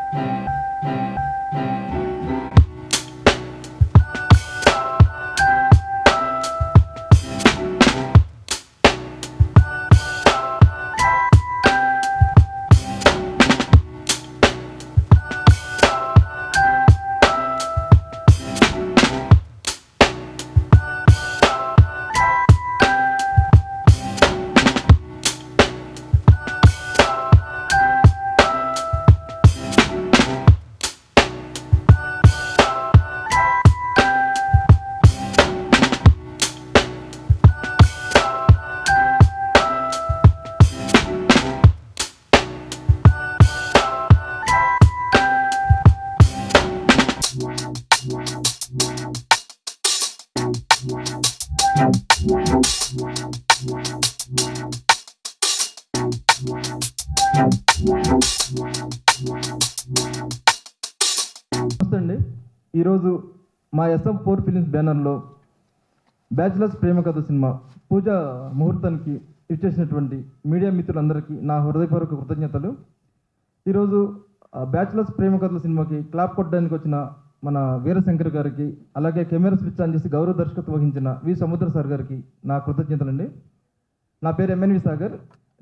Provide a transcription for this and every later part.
నమస్తే అండి. ఈరోజు మా SM4 ఫిలిమ్స్ బ్యానర్లో బ్యాచిలర్స్ ప్రేమ కథ సినిమా పూజ ముహూర్తానికి ఇచ్చేసినటువంటి మీడియా మిత్రులందరికీ నా హృదయపూర్వక కృతజ్ఞతలు. ఈరోజు బ్యాచిలర్స్ ప్రేమ కథల సినిమాకి క్లాప్ కొట్టడానికి వచ్చిన మన వీరశంకర్ గారికి, అలాగే కెమెరా స్విచ్ ఆన్ చేసి గౌరవ దర్శకత్వం వహించిన వి సముద్ర సార్ గారికి నా కృతజ్ఞతలండి. నా పేరు MNV సాగర్.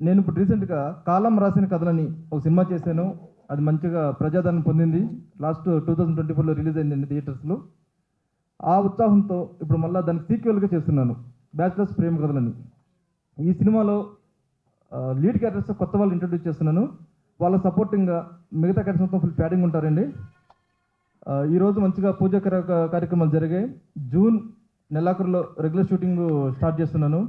నేను ఇప్పుడు రీసెంట్గా కాలం రాసిన కథలని ఒక సినిమా చేశాను. అది మంచిగా ప్రజాదరణ పొందింది. లాస్ట్ 2024లో రిలీజ్ అయిందండి థియేటర్స్లో. ఆ ఉత్సాహంతో ఇప్పుడు మళ్ళీ దానికి సీక్వెల్గా చేస్తున్నాను బ్యాచిలర్స్ ప్రేమ కథలని. ఈ సినిమాలో లీడ్ క్యారెక్టర్స్ కొత్త వాళ్ళు ఇంట్రడ్యూస్ చేస్తున్నాను. వాళ్ళ సపోర్టింగ్గా మిగతా క్యారెక్టర్స్ మొత్తం ఫుల్ ప్యాడింగ్ ఉంటారండి. ఈరోజు మంచిగా పూజ కార్యక్రమాలు జరిగాయి. జూన్ నెలాఖరులో రెగ్యులర్ షూటింగ్ స్టార్ట్ చేస్తున్నాను.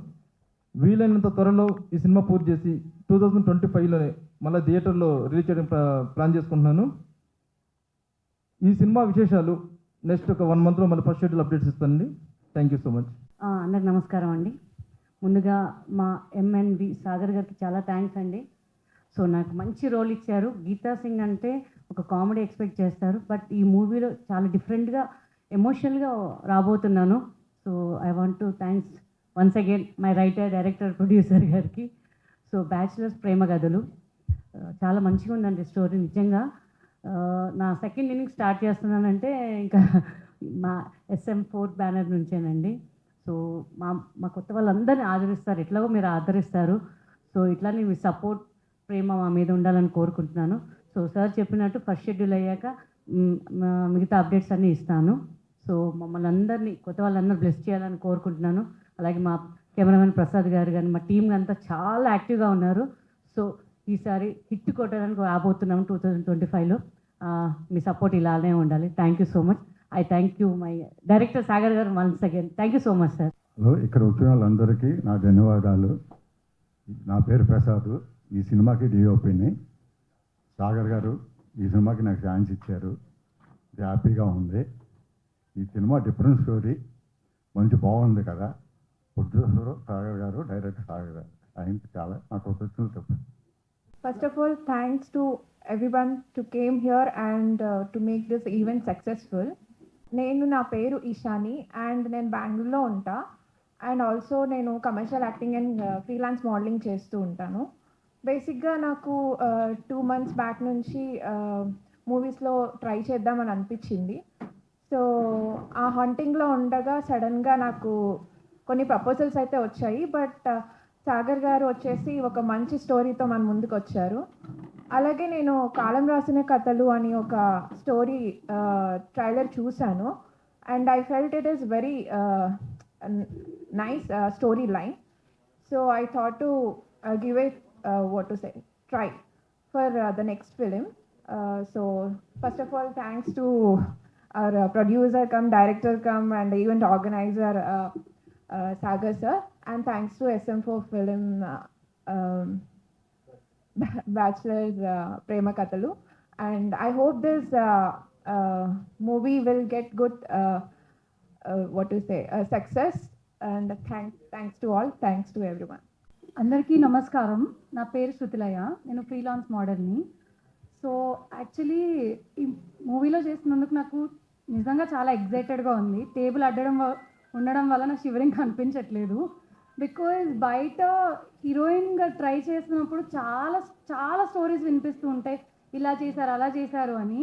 వీలైనంత త్వరలో ఈ సినిమా పూర్తి చేసి 2025లోనే మళ్ళీ థియేటర్లో రిలీజ్ చేయడం ప్లాన్ చేసుకుంటున్నాను. ఈ సినిమా విశేషాలు నెక్స్ట్ ఒక 1 monthలో మళ్ళీ ఫస్ట్ షెడ్యూల్ అప్డేట్స్ ఇస్తానండి. Thank you so much. అందరికి నమస్కారం అండి. ముందుగా మా MNV సాగర్ గారికి చాలా థ్యాంక్స్ అండి. సో నాకు మంచి రోల్ ఇచ్చారు. గీతా సింగ్ అంటే ఒక కామెడీ ఎక్స్పెక్ట్ చేస్తారు, బట్ ఈ మూవీలో చాలా డిఫరెంట్గా ఎమోషనల్గా రాబోతున్నాను. So I want to thanks once again my writer, director, producer గారికి. సో బ్యాచిలర్స్ ప్రేమ కథలు చాలా మంచిగా ఉందండి స్టోరీ. నిజంగా నా సెకండ్ ఇన్నింగ్ స్టార్ట్ చేస్తున్నానంటే ఇంకా మా SM4 బ్యానర్ నుంచేనండి. సో మా కొత్త వాళ్ళందరినీ ఆదరిస్తారు, ఎట్లాగో మీరు ఆదరిస్తారు. సో ఇట్లానే మీ సపోర్ట్, ప్రేమ మా మీద ఉండాలని కోరుకుంటున్నాను. సో సార్ చెప్పినట్టు ఫస్ట్ షెడ్యూల్ అయ్యాక మిగతా అప్డేట్స్ అన్నీ ఇస్తాను. సో మమ్మల్ని అందరినీ, కొత్త వాళ్ళందరూ బ్లెస్ చేయాలని కోరుకుంటున్నాను. అలాగే మా కెమెరామెన్ ప్రసాద్ గారు కానీ మా టీం అంతా చాలా యాక్టివ్గా ఉన్నారు. సో ఈసారి హిట్ కొట్టడానికి రాబోతున్నాము 2025లో. మీ సపోర్ట్ ఇలానే ఉండాలి. Thank you so much. I thank you my director Sagar గారు once again. Thank you so much sir. Hello, ఇక్కడ వచ్చిన వాళ్ళందరికీ నా ధన్యవాదాలు. నా పేరు ప్రసాద్. ఈ సినిమాకి DOPని. సాగర్ గారు ఈ సినిమాకి నాకు ఛాన్స్ ఇచ్చారు. హ్యాపీగా ఉంది. ఈ సినిమా డిఫరెంట్ స్టోరీ, మంచి బాగుంది కదా. ప్రొడ్యూసర్ సాగర్ గారు, డైరెక్టర్ సాగర్ గారు, ఆయనకి చాలా నా కృతజ్ఞతలు చెప్పారు. First of all, thanks to everyone to came here and to make this event successful. నా పేరు ఈశాని అండ్ నేను బెంగళూరులో ఉంటా. అండ్ ఆల్సో నేను commercial acting and freelance modelling చేస్తూ ఉంటాను. బేసిక్గా నాకు 2 months బ్యాక్ నుంచి మూవీస్లో ట్రై చేద్దామని అనిపించింది. సో ఆ హంటింగ్లో ఉండగా సడన్గా నాకు కొన్ని ప్రపోజల్స్ అయితే వచ్చాయి. బట్ సాగర్ గారు వచ్చేసి ఒక మంచి స్టోరీతో మన ముందుకు వచ్చారు. అలాగే నేను కాలం రాసిన కథలు అని ఒక స్టోరీ ట్రైలర్ చూశాను. And I felt it is very nice story line. So I thought to give it what to say, try for the next film. So first of all, thanks to our producer come director come and event organizer Sagar sir, and thanks to SM4 film Bachelors Prema Kathalu. And I hope this movie will get good what to say success. And thanks to all, thanks to everyone. అందరికీ నమస్కారం. నా పేరు శృతిలయ. నేను freelance మోడల్ని. So actually ఈ మూవీలో చేసినందుకు నాకు నిజంగా చాలా ఎగ్జైటెడ్గా ఉంది. టేబుల్ ఉండడం వల్ల నాకు షివరింగ్ అనిపించట్లేదు. బికాజ్ బయట హీరోయిన్గా ట్రై చేసినప్పుడు చాలా చాలా స్టోరీస్ వినిపిస్తూ ఉంటాయి. ఇలా చేశారు అలా చేశారు అని.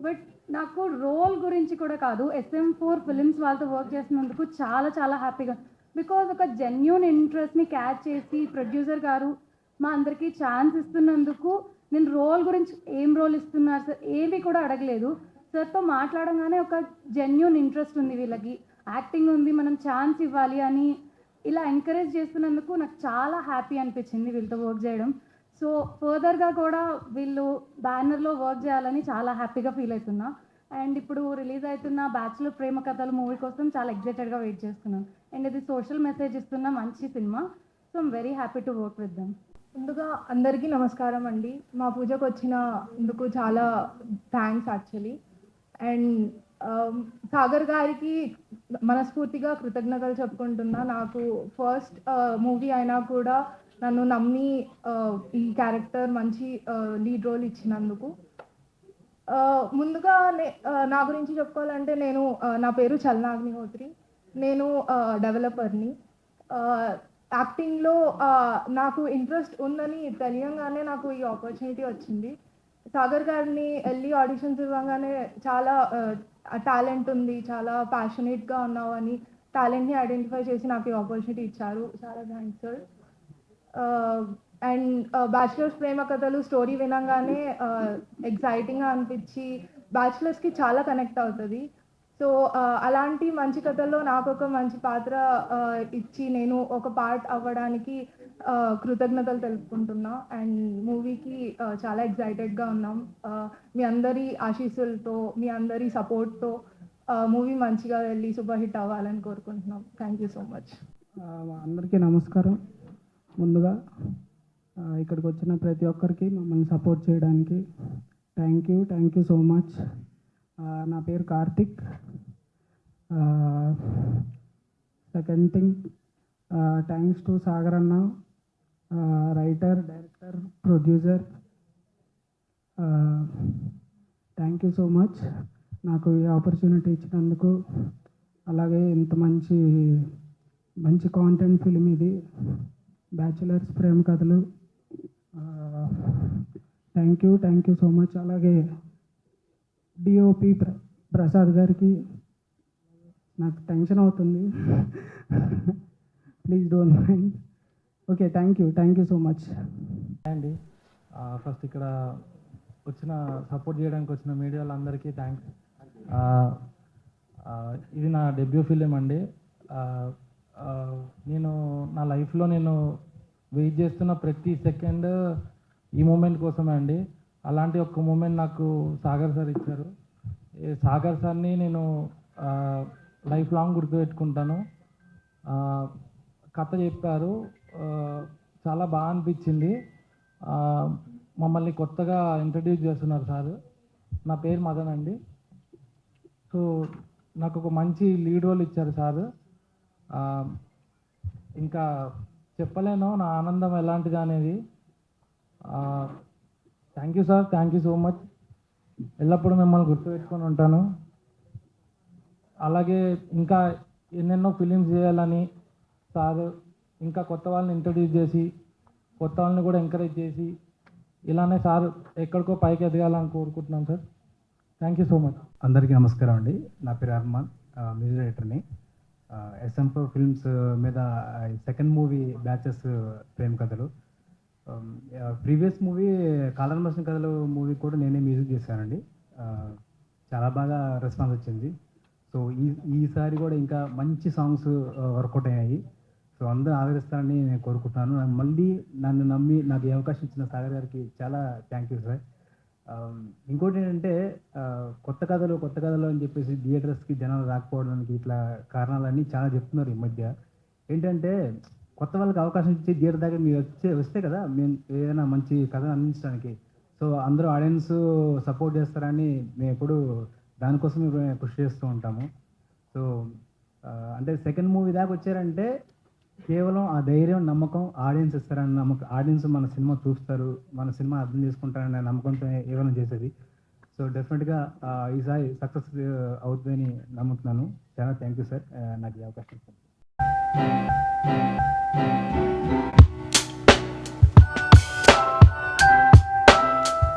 బట్ నాకు రోల్ గురించి కూడా కాదు, SM4 ఫిలిమ్స్ వాళ్ళతో వర్క్ చేసినందుకు చాలా చాలా హ్యాపీగా. బికాజ్ ఒక జెన్యూన్ ఇంట్రెస్ట్ని క్యాచ్ చేసి ప్రొడ్యూసర్ గారు మా అందరికీ ఛాన్స్ ఇస్తున్నందుకు, నేను రోల్ గురించి ఏం రోల్ ఇస్తున్నారు సార్ ఏవి కూడా అడగలేదు. సార్తో మాట్లాడంగానే ఒక జెన్యూన్ ఇంట్రెస్ట్ ఉంది వీళ్ళకి, యాక్టింగ్ ఉంది, మనం ఛాన్స్ ఇవ్వాలి అని ఇలా ఎంకరేజ్ చేస్తున్నందుకు నాకు చాలా హ్యాపీ అనిపించింది వీళ్ళతో వర్క్ చేయడం. సో ఫర్దర్గా కూడా వీళ్ళు బ్యానర్లో వర్క్ చేయాలని చాలా హ్యాపీగా ఫీల్ అవుతున్నా. అండ్ ఇప్పుడు రిలీజ్ అవుతున్న బ్యాచులర్ ప్రేమ కథలు మూవీ కోసం చాలా ఎగ్జైటెడ్గా వెయిట్ చేస్తున్నాను. అండ్ ఇది సోషల్ మెసేజ్ ఇస్తున్న మంచి cinema. So I'm very happy to work with them. ముందుగా అందరికీ నమస్కారం అండి. మా పూజకు వచ్చినందుకు చాలా థ్యాంక్స్ యాక్చువల్లీ. అండ్ సాగర్ గారికి మనస్ఫూర్తిగా కృతజ్ఞతలు చెప్పుకుంటున్నా. నాకు ఫస్ట్ మూవీ అయినా కూడా నన్ను నమ్మి ఈ క్యారెక్టర్ మంచి లీడ్ రోల్ ఇచ్చినందుకు. ముందుగా నా గురించి చెప్పుకోవాలంటే నా పేరు చలనా అగ్నిహోత్రి. నేను డెవలపర్ని. యాక్టింగ్లో నాకు ఇంట్రెస్ట్ ఉందని తెలియంగానే నాకు ఈ ఆపర్చునిటీ వచ్చింది. సాగర్ గారిని వెళ్ళి ఆడిషన్స్ ఇవ్వగానే చాలా టాలెంట్ ఉంది, చాలా ప్యాషనేట్గా ఉన్నావు అని టాలెంట్ని ఐడెంటిఫై చేసి నాకు ఈ ఆపర్చునిటీ ఇచ్చారు. చాలా thanks sir. And bachelors Prema కథలు స్టోరీ వినంగానే ఎగ్జైటింగ్గా అనిపించి బ్యాచులర్స్కి చాలా కనెక్ట్ అవుతుంది. సో అలాంటి మంచి కథల్లో నాకు ఒక మంచి పాత్ర ఇచ్చి నేను ఒక పార్ట్ అవ్వడానికి కృతజ్ఞతలు తెలుపుకుంటున్నా. అండ్ మూవీకి చాలా ఎగ్జైటెడ్గా ఉన్నాం. మీ అందరి ఆశీస్సులతో, మీ అందరి సపోర్ట్తో మూవీ మంచిగా వెళ్ళి సూపర్ హిట్ అవ్వాలని కోరుకుంటున్నాం. Thank you so much. అందరికీ నమస్కారం. ముందుగా ఇక్కడికి వచ్చిన ప్రతి ఒక్కరికి మమ్మల్ని సపోర్ట్ చేయడానికి థ్యాంక్ యూ సో మచ్. నా పేరు Karthik. Second thing, thanks to Sagar అన్న, writer, director, producer. Thank you so much నాకు ఈ ఆపర్చునిటీ ఇచ్చినందుకు. అలాగే ఇంత మంచి కాంటెంట్ ఫిలిం ఇది, bachelors Prema Kathalu. Thank you so much. అలాగే డిఓపి ప్రసాద్ గారికి, నాకు టెన్షన్ అవుతుంది, please don't mind. Okay, thank you so much అండి. ఫస్ట్ ఇక్కడ సపోర్ట్ చేయడానికి వచ్చిన మీడియా వాళ్ళందరికీ థ్యాంక్స్. ఇది నా డెబ్యూ ఫిలిం అండి. నేను నా లైఫ్లో వెయిట్ చేస్తున్న ప్రతి సెకండ్ ఈ మూమెంట్ కోసమే అండి. అలాంటి ఒక్క మూమెంట్ నాకు సాగర్ సార్ ఇచ్చారు. సాగర్ సార్ని నేను లైఫ్ లాంగ్ గుర్తుపెట్టుకుంటాను. కథ చెప్పారు, చాలా బాగా అనిపించింది. మమ్మల్ని కొత్తగా ఇంట్రడ్యూస్ చేస్తున్నారు సార్. నా పేరు మదన్ అండి. సో నాకు ఒక మంచి లీడ్ రోల్ ఇచ్చారు సార్. ఇంకా చెప్పలేను నా ఆనందం ఎలాంటిది అనేది. Thank you sir, thank you so much. ఎల్లప్పుడూ మిమ్మల్ని గుర్తుపెట్టుకొని ఉంటాను. అలాగే ఇంకా ఎన్నెన్నో ఫిలిమ్స్ చేయాలని సార్ ఇంకా కొత్త వాళ్ళని ఇంట్రడ్యూస్ చేసి కొత్త వాళ్ళని కూడా ఎంకరేజ్ చేసి ఇలానే సార్ ఎక్కడికో పైకి ఎదగాలని కోరుకుంటున్నాం sir. Thank you so much. అందరికీ నమస్కారం అండి. నా పేరు అర్మాన్, మ్యూజిక్ డైరెక్టర్ని. SM4 ఫిల్మ్స్ మీద సెకండ్ మూవీ బ్యాచెస్ ప్రేమ కథలు. ప్రీవియస్ మూవీ కాలర్ మోషన్ కథలు మూవీ కూడా నేనే మ్యూజిక్ చేశానండి. చాలా బాగా రెస్పాన్స్ వచ్చింది. సో ఈసారి కూడా ఇంకా మంచి సాంగ్స్ వర్కౌట్ అయ్యాయి. సో అందరూ ఆదరిస్తారని నేను కోరుకుంటున్నాను. మళ్ళీ నన్ను నమ్మి నాకు ఈ అవకాశం ఇచ్చిన సాగర్ గారికి చాలా థ్యాంక్ యూ సార్. ఇంకోటి ఏంటంటే కొత్త కథలు అని చెప్పేసి థియేటర్స్కి జనాలు రాకపోవడానికి ఇట్లా కారణాలన్నీ చాలా చెప్తున్నారు ఈ మధ్య. ఏంటంటే కొత్త వాళ్ళకి అవకాశం ఇచ్చి థియేటర్ దగ్గర మీరు వస్తే కదా మేము ఏదైనా మంచి కథ అందించడానికి. సో అందరూ ఆడియన్స్ సపోర్ట్ చేస్తారని మేము ఎప్పుడు దానికోసం కృషి చేస్తూ ఉంటాము. సో అంటే సెకండ్ మూవీ దాకా వచ్చారంటే కేవలం ఆ ధైర్యం, నమ్మకం ఆడియన్స్ ఇస్తారని నమ్మకం. ఆడియన్స్ మన సినిమా చూస్తారు, మన సినిమా అర్థం చేసుకుంటారనే నమ్మకంతో ఏమైనా చేసేది. సో డెఫినెట్గా ఈసారి సక్సెస్ అవుతుందని నమ్ముతున్నాను. చాలా థ్యాంక్ యూ సార్ నాకు ఈ అవకాశం ఇచ్చారు.